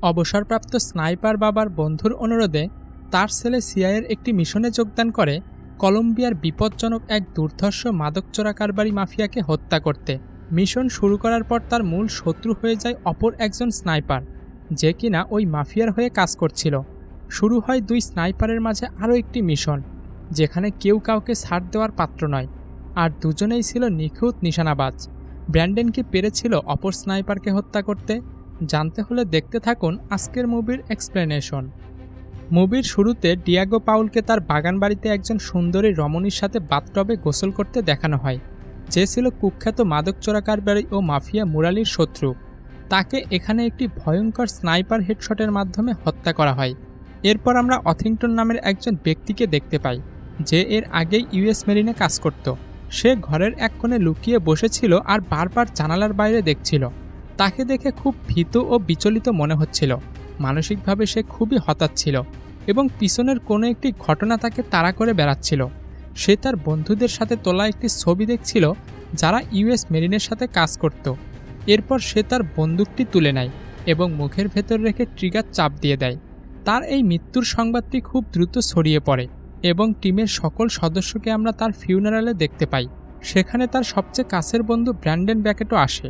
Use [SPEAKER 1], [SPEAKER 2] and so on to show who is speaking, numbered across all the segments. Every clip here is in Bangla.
[SPEAKER 1] অবসরপ্রাপ্ত স্নাইপার বাবার বন্ধুর অনুরোধে তার ছেলে সিআইয়ের একটি মিশনে যোগদান করে কলম্বিয়ার বিপজ্জনক এক দুর্ধর্ষ মাদক চোরাকারবারি মাফিয়াকে হত্যা করতে। মিশন শুরু করার পর তার মূল শত্রু হয়ে যায় অপর একজন স্নাইপার, যে কিনা ওই মাফিয়ার হয়ে কাজ করছিল। শুরু হয় দুই স্নাইপারের মাঝে আরও একটি মিশন, যেখানে কেউ কাউকে ছাড় দেওয়ার পাত্র নয়, আর দুজনেই ছিল নিখুঁত নিশানাবাজ। ব্র্যান্ডন কি পেরেছিল অপর স্নাইপারকে হত্যা করতে? জানতে হলে দেখতে থাকুন আজকের মুভির এক্সপ্লেনেশন। মুভির শুরুতে ডিয়াগো পাউলকে তার বাগান বাড়িতে একজন সুন্দরী রমণীর সাথে বাথটবে গোসল করতে দেখানো হয়, যে ছিল কুখ্যাত মাদক চোরাকারবারি ও মাফিয়া মুরালির শত্রু। তাকে এখানে একটি ভয়ঙ্কর স্নাইপার হেডশটের মাধ্যমে হত্যা করা হয়। এরপর আমরা অথিংটন নামের একজন ব্যক্তিকে দেখতে পাই, যে এর আগেই ইউএস মেরিনে কাজ করত। সে ঘরের এক কোণে লুকিয়ে বসেছিল আর বারবার জানালার বাইরে দেখছিল। তাকে দেখে খুব ভীত ও বিচলিত মনে হচ্ছিল। মানসিকভাবে সে খুবই হতাশ ছিল এবং পিছনের কোনো একটি ঘটনা তাকে তাড়া করে বেড়াচ্ছিল। সে তার বন্ধুদের সাথে তোলা একটি ছবি দেখছিল, যারা ইউএস মেরিনের সাথে কাজ করত। এরপর সে তার বন্দুকটি তুলে নেয় এবং মুখের ভেতর রেখে ট্রিগার চাপ দিয়ে দেয়। তার এই মৃত্যুর সংবাদটি খুব দ্রুত ছড়িয়ে পড়ে এবং টিমের সকল সদস্যকে আমরা তার ফিউনারালে দেখতে পাই। সেখানে তার সবচেয়ে কাছের বন্ধু ব্র্যান্ডন ব্যাকেটও আসে।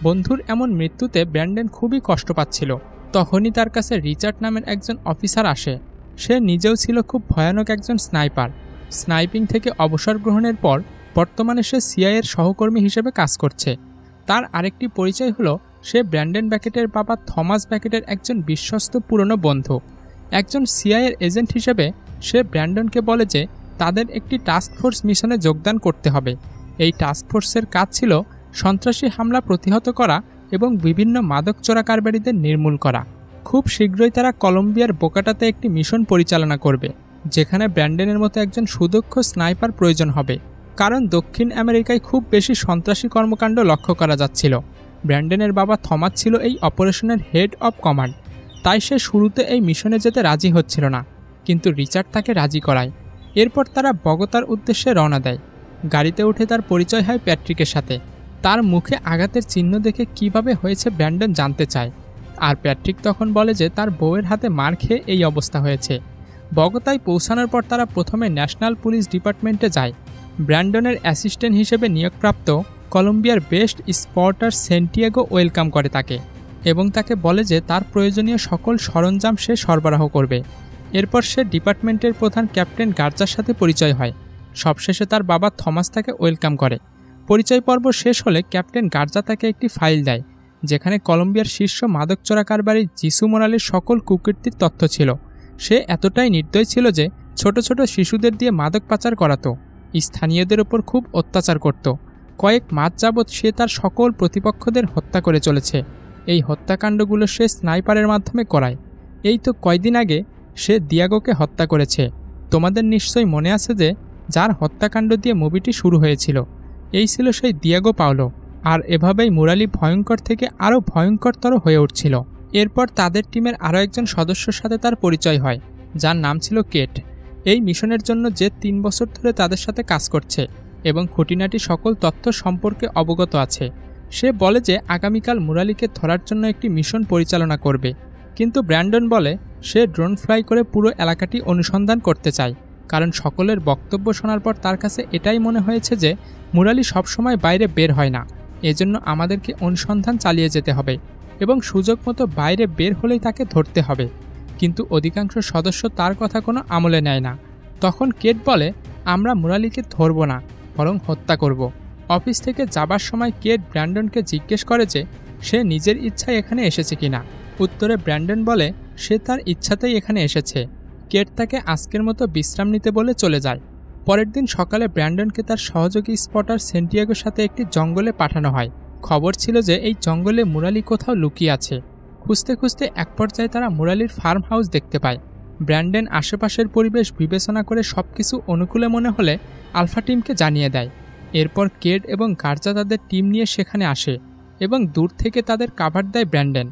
[SPEAKER 1] বন্ধুর এমন মৃত্যুতে ব্র্যান্ডন খুবই কষ্ট পাচ্ছিল। তখনই তার কাছে রিচার্ড নামের একজন অফিসার আসে। সে নিজেও ছিল খুব ভয়ানক একজন স্নাইপার। স্নাইপিং থেকে অবসর গ্রহণের পর বর্তমানে সে সিআইয়ের সহকর্মী হিসেবে কাজ করছে। তার আরেকটি পরিচয় হলো সে ব্র্যান্ডন ব্যাকেটের বাবা থমাস ব্যাকেটের একজন বিশ্বস্ত পুরনো বন্ধু। একজন সিআইয়ের এজেন্ট হিসেবে সে ব্র্যান্ডনকে বলে যে তাদের একটি টাস্ক ফোর্স মিশনে যোগদান করতে হবে। এই টাস্ক ফোর্সের কাজ ছিল সন্ত্রাসী হামলা প্রতিহত করা এবং বিভিন্ন মাদক চোরাকারবারিদের নির্মূল করা। খুব শীঘ্রই তারা কলম্বিয়ার বোকাটাতে একটি মিশন পরিচালনা করবে, যেখানে ব্র্যান্ডনের মতো একজন সুদক্ষ স্নাইপার প্রয়োজন হবে, কারণ দক্ষিণ আমেরিকায় খুব বেশি সন্ত্রাসী কর্মকাণ্ড লক্ষ্য করা যাচ্ছিল। ব্র্যান্ডনের বাবা থমাস ছিল এই অপারেশনের হেড অব কমান্ড, তাই সে শুরুতে এই মিশনে যেতে রাজি হচ্ছিল না, কিন্তু রিচার্ড তাকে রাজি করায়। এরপর তারা বগোতার উদ্দেশ্যে রওনা দেয়। গাড়িতে উঠে তার পরিচয় হয় প্যাট্রিকের সাথে। তার মুখে আঘাতের চিহ্ন দেখে কিভাবে হয়েছে ব্র্যান্ডন জানতে চায়, আর প্যাট্রিক তখন বলে যে তার বউয়ের হাতে মার খেয়ে এই অবস্থা হয়েছে। বগোতায় পৌঁছানোর পর তারা প্রথমে ন্যাশনাল পুলিশ ডিপার্টমেন্টে যায়। ব্র্যান্ডনের অ্যাসিস্ট্যান্ট হিসেবে নিয়োগপ্রাপ্ত কলম্বিয়ার বেস্ট স্পটার সেন্টিয়াগো ওয়েলকাম করে তাকে এবং তাকে বলে যে তার প্রয়োজনীয় সকল সরঞ্জাম সে সরবরাহ করবে। এরপর সে ডিপার্টমেন্টের প্রধান ক্যাপ্টেন গার্জার সাথে পরিচয় হয়। সবশেষে তার বাবা থমাস তাকে ওয়েলকাম করে। পরিচয় পর্ব শেষ হলে ক্যাপ্টেন গার্জা তাকে একটি ফাইল দেয়, যেখানে কলম্বিয়ার শীর্ষ মাদক চোরাকারবারি জিসু মোরালের সকল কুকীর্তির তথ্য ছিল। সে এতটাই নির্দয় ছিল যে ছোট ছোট শিশুদের দিয়ে মাদক পাচার করাতো, স্থানীয়দের ওপর খুব অত্যাচার করত। কয়েক মাস যাবৎ সে তার সকল প্রতিপক্ষদের হত্যা করে চলেছে। এই হত্যাকাণ্ডগুলো সে স্নাইপারের মাধ্যমে করায়। এই তো কয়দিন আগে সে দিয়াগোকে হত্যা করেছে। তোমাদের নিশ্চয়ই মনে আছে যে যার হত্যাকাণ্ড দিয়ে মুভিটি শুরু হয়েছিল। এই ছিল সেই দিয়াগো পাওলো। আর এভাবেই মুরালি ভয়ঙ্কর থেকে আরও ভয়ঙ্করতর হয়ে উঠছিল। এরপর তাদের টিমের আরও একজন সদস্যর সাথে তার পরিচয় হয়, যার নাম ছিল কেট। এই মিশনের জন্য যে 3 বছর ধরে তাদের সাথে কাজ করছে এবং খুঁটিনাটি সকল তথ্য সম্পর্কে অবগত আছে। সে বলে যে আগামীকাল মুরালিকে ধরার জন্য একটি মিশন পরিচালনা করবে, কিন্তু ব্র্যান্ডন বলে সে ড্রোন ফ্লাই করে পুরো এলাকাটি অনুসন্ধান করতে চায়, কারণ সকলের বক্তব্য শোনার পর তার কাছে এটাই মনে হয়েছে যে মুরালি সবসময় বাইরে বের হয় না। এজন্য আমাদেরকে অনুসন্ধান চালিয়ে যেতে হবে এবং সুযোগ মতো বাইরে বের হলেই তাকে ধরতে হবে। কিন্তু অধিকাংশ সদস্য তার কথা কোনো আমলে নেয় না। তখন কেট বলে, আমরা মুরালিকে ধরব না, বরং হত্যা করব। অফিস থেকে যাবার সময় কেট ব্র্যান্ডনকে জিজ্ঞেস করে যে সে নিজের ইচ্ছায় এখানে এসেছে কিনা। উত্তরে ব্র্যান্ডন বলে সে তার ইচ্ছাতেই এখানে এসেছে। কেট তাকে আজকের মতো বিশ্রাম নিতে বলে চলে যায়। পরের দিন সকালে ব্র্যান্ডনকে তার সহযোগী স্পটার সেন্টিয়াগোর সাথে একটি জঙ্গলে পাঠানো হয়। খবর ছিল যে এই জঙ্গলে মুরালি কোথাও লুকিয়ে আছে। খুঁজতে খুঁজতে এক পর্যায়ে তারা মুরালির ফার্ম হাউস দেখতে পায়। ব্র্যান্ডন আশেপাশের পরিবেশ বিবেচনা করে সবকিছু অনুকূলে মনে হলে আলফা টিমকে জানিয়ে দেয়। এরপর কেট এবং গার্জা তাদের টিম নিয়ে সেখানে আসে এবং দূর থেকে তাদের কাভার দেয় ব্র্যান্ডন।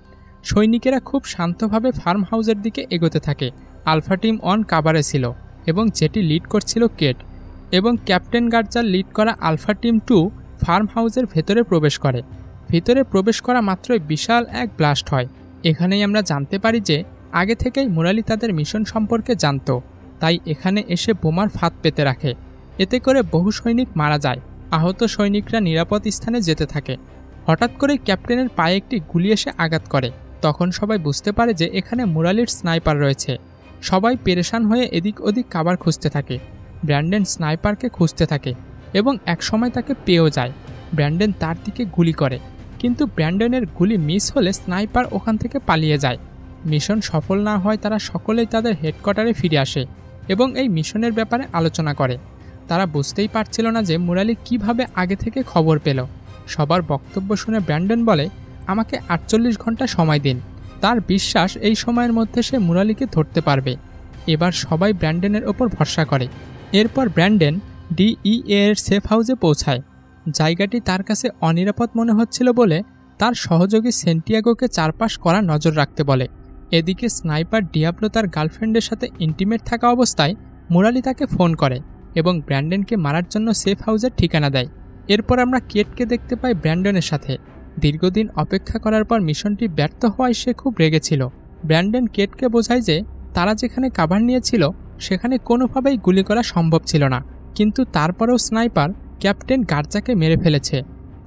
[SPEAKER 1] সৈনিকেরা খুব শান্তভাবে ফার্ম হাউসের দিকে এগোতে থাকে। আলফা টিম অন কাভারে ছিল এবং যেটি লিড করছিল কেট, এবং ক্যাপ্টেন গার্জার লিড করা আলফা টিম 2 ফার্ম হাউসের ভেতরে প্রবেশ করে। ভিতরে প্রবেশ করা মাত্রই বিশাল এক ব্লাস্ট হয় এখানেই আমরা জানতে পারি যে আগে থেকেই মুরালি তাদের মিশন সম্পর্কে জানত, তাই এখানে এসে বোমার ফাঁদ পেতে রাখে। এতে করে বহু সৈনিক মারা যায়, আহত সৈনিকরা নিরাপদ স্থানে যেতে থাকে। হঠাৎ করেই ক্যাপ্টেনের পায়ে একটি গুলি এসে আঘাত করে। তখন সবাই বুঝতে পারে যে এখানে মুরালির স্নাইপার রয়েছে। সবাই পেরেশান হয়ে এদিক ওদিক কাভার খুঁজতে থাকে। ব্র্যান্ডন স্নাইপারকে খুঁজতে থাকে এবং একসময় তাকে পেয়েও যায়। ব্র্যান্ডন তার দিকে গুলি করে, কিন্তু ব্র্যান্ডনের গুলি মিস হলে স্নাইপার ওখান থেকে পালিয়ে যায়। মিশন সফল না হয় তারা সকলেই তাদের হেডকোয়ার্টারে ফিরে আসে এবং এই মিশনের ব্যাপারে আলোচনা করে। তারা বুঝতেই পারছিল না যে মুরালি কিভাবে আগে থেকে খবর পেল। সবার বক্তব্য শুনে ব্র্যান্ডন বলে, আমাকে 48 ঘন্টা সময় দিন। তার বিশ্বাস এই সময়ের মধ্যে সে মুরালিকে ধরতে পারবে। এবার সবাই ব্র্যান্ডনের ওপর ভরসা করে। এরপর ব্র্যান্ডন DEA এর সেফ হাউসে পৌঁছায়। জায়গাটি তার কাছে অনিরাপদ মনে হচ্ছিল বলে তার সহযোগী সেন্টিয়াগোকে চারপাশ করা নজর রাখতে বলে। এদিকে স্নাইপার ডিয়াবলো তার গার্লফ্রেন্ডের সাথে ইন্টিমেট থাকা অবস্থায় মুরালি তাকে ফোন করে এবং ব্র্যান্ডনকে মারার জন্য সেফ হাউসের ঠিকানা দেয়। এরপর আমরা কেটকে দেখতে পাই ব্র্যান্ডনের সাথে। দীর্ঘদিন অপেক্ষা করার পর মিশনটি ব্যর্থ হওয়ায় সে খুব রেগেছিল। ব্র্যান্ডন কেটকে বোঝায় যে তারা যেখানে কাভার নিয়েছিল সেখানে কোনোভাবেই গুলি করা সম্ভব ছিল না, কিন্তু তারপরেও স্নাইপার ক্যাপ্টেন গার্জাকে মেরে ফেলেছে,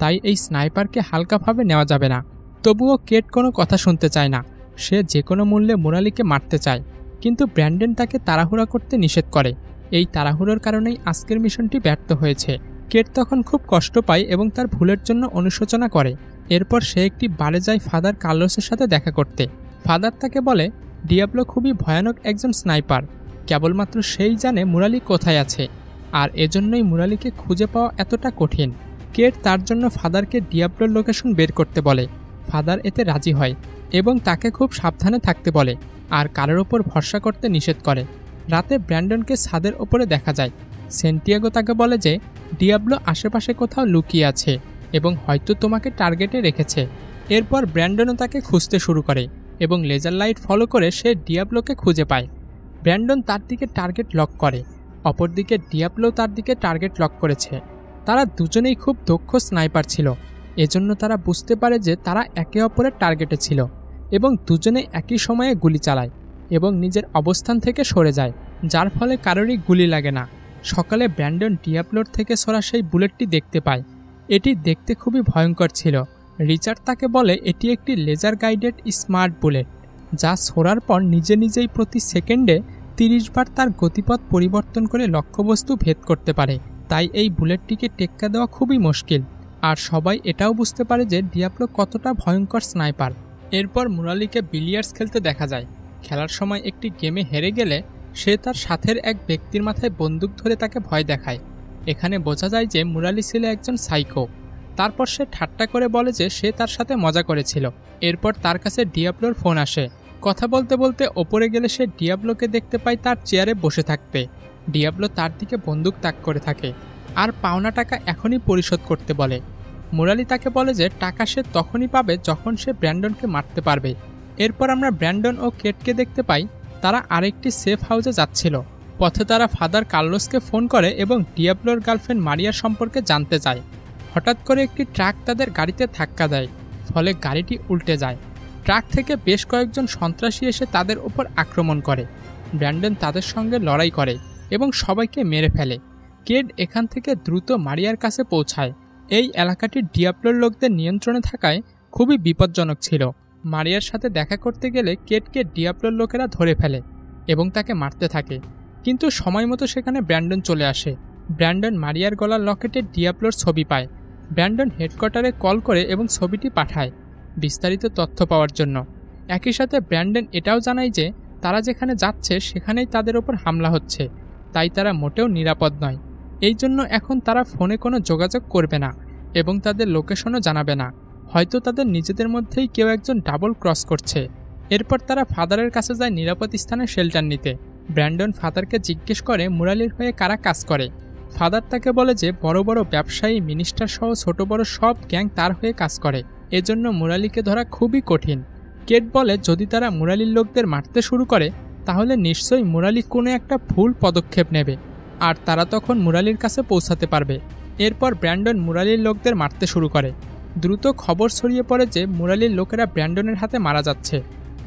[SPEAKER 1] তাই এই স্নাইপারকে হালকাভাবে নেওয়া যাবে না। তবুও কেট কোনো কথা শুনতে চায় না। সে যে কোনো মূল্যে মুরালিকে মারতে চায়, কিন্তু ব্র্যান্ডন তাকে তাড়াহুড়া করতে নিষেধ করে। এই তাড়াহুড়োর কারণেই আজকের মিশনটি ব্যর্থ হয়েছে। কেট তখন খুব কষ্ট পায় এবং তার ভুলের জন্য অনুশোচনা করে। এরপর সে একটি বারে যায় ফাদার কার্লোসের সাথে দেখা করতে। ফাদার তাকে বলে, ডিয়াবলো খুবই ভয়ানক একজন স্নাইপার, কেবলমাত্র সেই জানে মুরালি কোথায় আছে, আর এজন্যই মুরালিকে খুঁজে পাওয়া এতটা কঠিন। কেট তার জন্য ফাদারকে ডিয়াবলোর লোকেশন বের করতে বলে। ফাদার এতে রাজি হয় এবং তাকে খুব সাবধানে থাকতে বলে আর কারোর ওপর ভরসা করতে নিষেধ করে। রাতে ব্র্যান্ডনকে ছাদের ওপরে দেখা যায়। সেন্টিয়াগো তাকে বলে যে ডিয়াবলো আশেপাশে কোথাও লুকিয়ে আছে এবং হয়তো তোমাকে টার্গেটে রেখেছে। এরপর ব্র্যান্ডনও তাকে খুঁজতে শুরু করে এবং লেজার লাইট ফলো করে সে ডিয়াবলোকে খুঁজে পায়। ব্র্যান্ডন তার দিকে টার্গেট লক করে, অপরদিকে ডিয়াবলো তার দিকে টার্গেট লক করেছে। তারা দুজনেই খুব দক্ষ স্নাইপার ছিল, এজন্য তারা বুঝতে পারে যে তারা একে অপরের টার্গেটে ছিল এবং দুজনে একই সময়ে গুলি চালায় এবং নিজের অবস্থান থেকে সরে যায়, যার ফলে কারোরই গুলি লাগে না। সকালে ব্র্যান্ডন ডিয়াবলোর থেকে সরা সেই বুলেটটি দেখতে পায়। এটি দেখতে খুবই ভয়ঙ্কর ছিল। রিচার্ড তাকে বলে এটি একটি লেজার গাইডেড স্মার্ট বুলেট, যা ছোড়ার পর নিজে নিজেই প্রতি সেকেন্ডে 30 বার তার গতিপথ পরিবর্তন করে লক্ষ্যবস্তু ভেদ করতে পারে। তাই এই বুলেটটিকে টেক্কা দেওয়া খুবই মুশকিল। আর সবাই এটাও বুঝতে পারে যে ডিয়াবলো কতটা ভয়ঙ্কর স্নাইপার। এরপর মুরালিকে বিলিয়ার্ডস খেলতে দেখা যায়। খেলার সময় একটি গেমে হেরে গেলে সে তার সাথের এক ব্যক্তির মাথায় বন্দুক ধরে তাকে ভয় দেখায়। এখানে বোঝা যায় যে মুরালি ছিল একজন সাইকো। তারপর সে ঠাট্টা করে বলে যে সে তার সাথে মজা করেছিল। এরপর তার কাছে ডিয়াবলোর ফোন আসে। কথা বলতে বলতে ওপরে গেলে সে ডিয়াবলোকে দেখতে পায় তার চেয়ারে বসে থাকতে। ডিয়াবলো তার দিকে বন্দুক তাক করে থাকে আর পাওনা টাকা এখনই পরিশোধ করতে বলে। মুরালি তাকে বলে যে টাকা সে তখনই পাবে যখন সে ব্র্যান্ডনকে মারতে পারবে। এরপর আমরা ব্র্যান্ডন ও কেটকে দেখতে পাই তারা আরেকটি সেফ হাউসে যাচ্ছিল। পথে তারা ফাদার কার্লোসকে ফোন করে এবং ডিয়াবলোর গার্লফ্রেন্ড মারিয়ার সম্পর্কে জানতে চায়। হঠাৎ করে একটি ট্রাক তাদের গাড়িতে ধাক্কা দেয়, ফলে গাড়িটি উল্টে যায়। ট্রাক থেকে বেশ কয়েকজন সন্ত্রাসী এসে তাদের উপর আক্রমণ করে। ব্র্যান্ডন তাদের সঙ্গে লড়াই করে এবং সবাইকে মেরে ফেলে। কেড এখান থেকে দ্রুত মারিয়ার কাছে পৌঁছায়। এই এলাকাটি ডিয়াবলোর লোকদের নিয়ন্ত্রণে থাকায় খুবই বিপজ্জনক ছিল। মারিয়ার সাথে দেখা করতে গেলে কেটকে ডিয়াবলোর লোকেরা ধরে ফেলে এবং তাকে মারতে থাকে, কিন্তু সময় মতো সেখানে ব্র্যান্ডন চলে আসে। ব্র্যান্ডন মারিয়ার গলার লকেটে ডিয়াবলোর ছবি পায়। ব্র্যান্ডন হেডকোয়ার্টারে কল করে এবং ছবিটি পাঠায় বিস্তারিত তথ্য পাওয়ার জন্য। একই সাথে ব্র্যান্ডন এটাও জানায় যে তারা যেখানে যাচ্ছে সেখানেই তাদের ওপর হামলা হচ্ছে, তাই তারা মোটেও নিরাপদ নয়। এই জন্য এখন তারা ফোনে কোনো যোগাযোগ করবে না এবং তাদের লোকেশনও জানাবে না। হয়তো তাদের নিজেদের মধ্যেই কেউ একজন ডাবল ক্রস করছে। এরপর তারা ফাদারের কাছে যায় নিরাপদ স্থানে শেল্টার নিতে। ব্র্যান্ডন ফাদারকে জিজ্ঞেস করে মুরালির হয়ে কারা কাজ করে। ফাদার তাকে বলে যে বড় বড় ব্যবসায়ী, মিনিস্টার সহ ছোট বড় সব গ্যাং তার হয়ে কাজ করে, এজন্য মুরালিকে ধরা খুবই কঠিন। কেট বলে যদি তারা মুরালির লোকদের মারতে শুরু করে তাহলে নিশ্চয়ই মুরালি কোনো একটা ভুল পদক্ষেপ নেবে আর তারা তখন মুরালির কাছে পৌঁছাতে পারবে। এরপর ব্র্যান্ডন মুরালির লোকদের মারতে শুরু করে। দ্রুত খবর ছড়িয়ে পড়ে যে মুরালির লোকেরা ব্র্যান্ডনের হাতে মারা যাচ্ছে।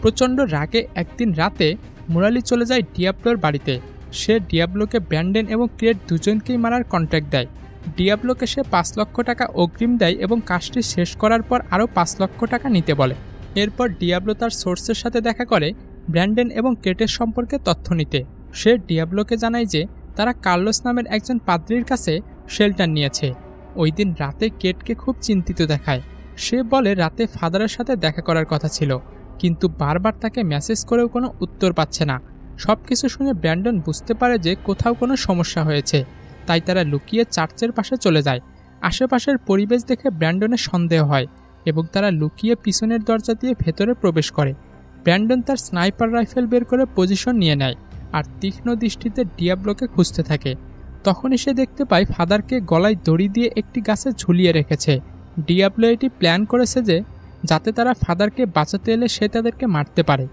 [SPEAKER 1] প্রচণ্ড রাগে একদিন রাতে মুরালি চলে যায় ডিয়াবলোর বাড়িতে। সে ডিয়াবলোকে ব্র্যান্ডন এবং ক্রেট দুজনকেই মারার কন্ট্রাক্ট দেয়। ডিয়াবলোকে সে 5 লক্ষ টাকা অগ্রিম দেয় এবং কাজটি শেষ করার পর আরও 5 লক্ষ টাকা নিতে বলে। এরপর ডিয়াবলো তার সোর্সের সাথে দেখা করে ব্র্যান্ডন এবং ক্রেটের সম্পর্কে তথ্য নিতে। সে ডিয়াবলোকে জানায় যে তারা কার্লোস নামের একজন পাদ্রির কাছে শেল্টার নিয়েছে। ওই দিন রাতে কেটকে খুব চিন্তিত দেখায়। সে বলে রাতে ফাদারের সাথে দেখা করার কথা ছিল, কিন্তু বারবার তাকে মেসেজ করেও কোনো উত্তর পাচ্ছে না। সব কিছু শুনে ব্র্যান্ডন বুঝতে পারে যে কোথাও কোনো সমস্যা হয়েছে, তাই তারা লুকিয়ে চার্চের পাশে চলে যায়। আশেপাশের পরিবেশ দেখে ব্র্যান্ডনের সন্দেহ হয় এবং তারা লুকিয়ে পিছনের দরজা দিয়ে ভেতরে প্রবেশ করে। ব্র্যান্ডন তার স্নাইপার রাইফেল বের করে পজিশন নিয়ে নেয় আর তীক্ষ্ণ দৃষ্টিতে ডিয়াবলোকে খুঁজতে থাকে। তখনই সে দেখতে পায় ফাদারকে গলায় দড়ি দিয়ে একটি গাছে ঝুলিয়ে রেখেছে। ডিয়াবলো এটি প্ল্যান করেছে যে যাতে তারা ফাদারকে বাঁচাতে এলে সে তাদেরকে মারতে পারে,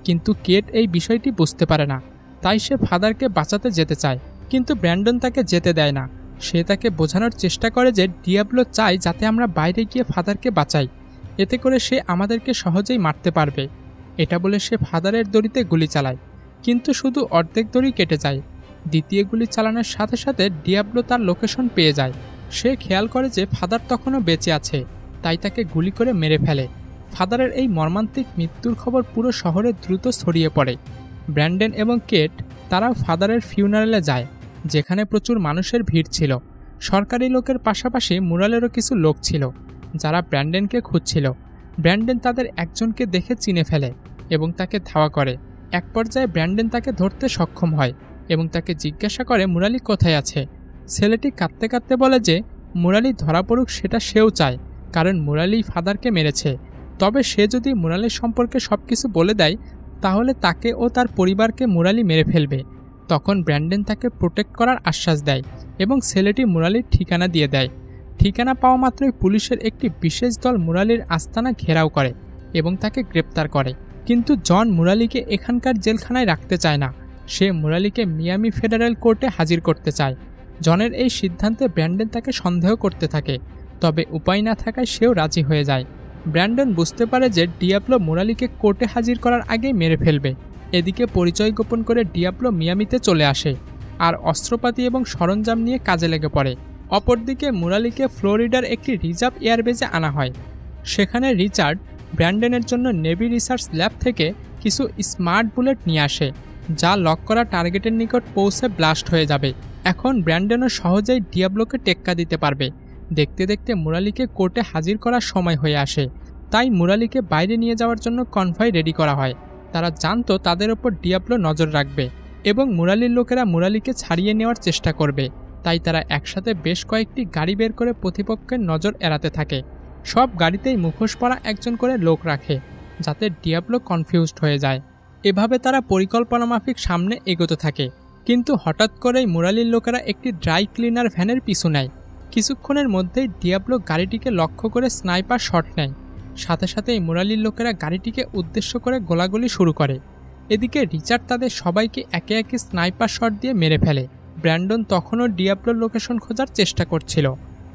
[SPEAKER 1] কিন্তু কেট এই বিষয়টি বুঝতে পারে না। তাই সে ফাদারকে বাঁচাতে যেতে চায়, কিন্তু ব্র্যান্ডন তাকে যেতে দেয় না। সে তাকে বোঝানোর চেষ্টা করে যে ডিয়াবলো চায় যাতে আমরা বাইরে গিয়ে ফাদারকে বাঁচাই, এতে করে সে আমাদেরকে সহজেই মারতে পারবে। এটা বলে সে ফাদারের দড়িতে গুলি চালায়, কিন্তু শুধু অর্ধেক দড়ি কেটে যায়। দ্বিতীয় গুলি চালানোর সাথে সাথে ডিয়াবলো তার লোকেশন পেয়ে যায়। সে খেয়াল করে যে ফাদার তখনও বেঁচে আছে, তাই তাকে গুলি করে মেরে ফেলে। ফাদারের এই মর্মান্তিক মৃত্যুর খবর পুরো শহরে দ্রুত ছড়িয়ে পড়ে। ব্র্যান্ডন এবং কেট তারাও ফাদারের ফিউনারেলে যায়, যেখানে প্রচুর মানুষের ভিড় ছিল। সরকারি লোকের পাশাপাশি মুরালেরও কিছু লোক ছিল যারা ব্র্যান্ডনকে খুঁজছিল। ব্র্যান্ডন তাদের একজনকে দেখে চিনে ফেলে এবং তাকে ধাওয়া করে। এক পর্যায়ে ব্র্যান্ডন তাকে ধরতে সক্ষম হয় এবং তাকে জিজ্ঞাসা করে মুরালি কোথায় আছে। ছেলেটি কাঁদতে কাঁদতে বলে যে মুরালি ধরা পড়ুক সেটা সেও চায়, কারণ মুরালি ফাদারকে মেরেছে। তবে সে যদি মুরালির সম্পর্কে সব কিছু বলে দেয় তাহলে তাকে ও তার পরিবারকে মুরালি মেরে ফেলবে। তখন ব্র্যান্ডন তাকে প্রোটেক্ট করার আশ্বাস দেয় এবং ছেলেটি মুরালির ঠিকানা দিয়ে দেয়। ঠিকানা পাওয়া মাত্রই পুলিশের একটি বিশেষ দল মুরালির আস্তানা ঘেরাও করে এবং তাকে গ্রেপ্তার করে। কিন্তু জন মুরালিকে এখানকার জেলখানায় রাখতে চায় না। সে মুরালিকে মিয়ামি ফেডারেল কোর্টে হাজির করতে চায়। জনের এই সিদ্ধান্তে ব্র্যান্ডন তাকে সন্দেহ করতে থাকে, তবে উপায় না থাকায় সেও রাজি হয়ে যায়। ব্র্যান্ডন বুঝতে পারে যে ডিয়াবলো মুরালিকে কোর্টে হাজির করার আগেই মেরে ফেলবে। এদিকে পরিচয় গোপন করে ডিয়াবলো মিয়ামিতে চলে আসে আর অস্ত্রপাতি এবং সরঞ্জাম নিয়ে কাজে লেগে পড়ে। অপরদিকে মুরালিকে ফ্লোরিডার একটি রিজার্ভ এয়ারবেজে আনা হয়। সেখানে রিচার্ড ব্র্যান্ডনের জন্য নেভি রিসার্চ ল্যাব থেকে কিছু স্মার্ট বুলেট নিয়ে আসে, যা লক করা টার্গেটের নিকট পৌঁছে ব্লাস্ট হয়ে যাবে। এখন ব্র্যান্ডনও সহজেই ডিয়াবলোকে টেক্কা দিতে পারবে। দেখতে দেখতে মুরালিকে কোর্টে হাজির করার সময় হয়ে আসে, তাই মুরালিকে বাইরে নিয়ে যাওয়ার জন্য কনভয় রেডি করা হয়। তারা জানতো তাদের ওপর ডিয়াবলো নজর রাখবে এবং মুরালির লোকেরা মুরালিকে ছাড়িয়ে নেওয়ার চেষ্টা করবে, তাই তারা একসাথে বেশ কয়েকটি গাড়ি বের করে প্রতিপক্ষের নজর এড়াতে থাকে। সব গাড়িতেই মুখোশ পরা একজন করে লোক রাখে, যাতে ডিয়াবলো কনফিউজড হয়ে যায়। এভাবে তারা পরিকল্পনা মাফিক সামনে এগোতে থাকে, কিন্তু হঠাৎ করেই মুরালির লোকেরা একটি ড্রাই ক্লিনার ভ্যানের পিছু নেয়। কিছুক্ষণের মধ্যেই ডিয়াবলো গাড়িটিকে লক্ষ্য করে স্নাইপার শট নেয়। সাথে সাথেই মুরালির লোকেরা গাড়িটিকে উদ্দেশ্য করে গোলাগুলি শুরু করে। এদিকে রিচার্ড তাদের সবাইকে একে একে স্নাইপার শট দিয়ে মেরে ফেলে। ব্র্যান্ডন তখনও ডিয়াবলোর লোকেশন খোঁজার চেষ্টা করছিল।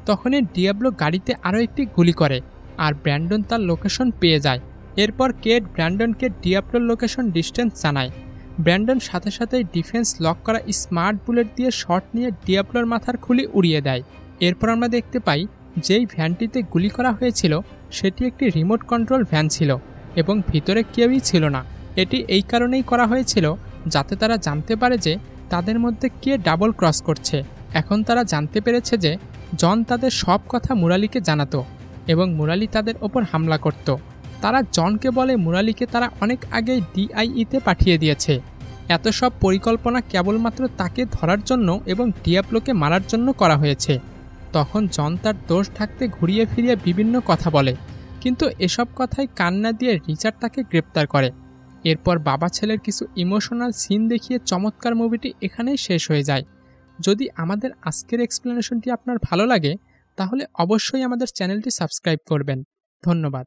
[SPEAKER 1] তখনই ডিয়াবলো গাড়িতে আরও একটি গুলি করে আর ব্র্যান্ডন তার লোকেশন পেয়ে যায়। এরপর কেট ব্র্যান্ডনকে ডিয়াবলোর লোকেশন ডিস্টেন্স জানায়। ব্র্যান্ডন সাথে সাথেই ডিফেন্স লক করা স্মার্ট বুলেট দিয়ে শট নিয়ে ডিয়াবলোর মাথার খুলি উড়িয়ে দেয়। এরপর আমরা দেখতে পাই যেই ভ্যানটিতে গুলি করা হয়েছিল সেটি একটি রিমোট কন্ট্রোল ভ্যান ছিল এবং ভিতরে কেউই ছিল না। এটি এই কারণেই করা হয়েছিল যাতে তারা জানতে পারে যে তাদের মধ্যে কে ডাবল ক্রস করছে। এখন তারা জানতে পেরেছে যে জন তাদের সব কথা মুরালিকে জানাতো এবং মুরালি তাদের ওপর হামলা করত। তারা জনকে বলে মুরালিকে তারা অনেক আগেই ডিআইইতে পাঠিয়ে দিয়েছে। এত সব পরিকল্পনা কেবলমাত্র তাকে ধরার জন্য এবং ডিয়াবলোকে মারার জন্য করা হয়েছে। তখন জন তার দোষ ঢাকতে ঘুরিয়ে ফিরিয়ে বিভিন্ন কথা বলে, কিন্তু এসব কথায় কান না দিয়ে রিচার্ড তাকে গ্রেপ্তার করে। এরপর বাবা ছেলের কিছু ইমোশনাল সিন দেখিয়ে চমৎকার মুভিটি এখানেই শেষ হয়ে যায়। যদি আমাদের আজকের এক্সপ্লেনেশনটি আপনার ভালো লাগে তাহলে অবশ্যই আমাদের চ্যানেলটি সাবস্ক্রাইব করবেন। ধন্যবাদ।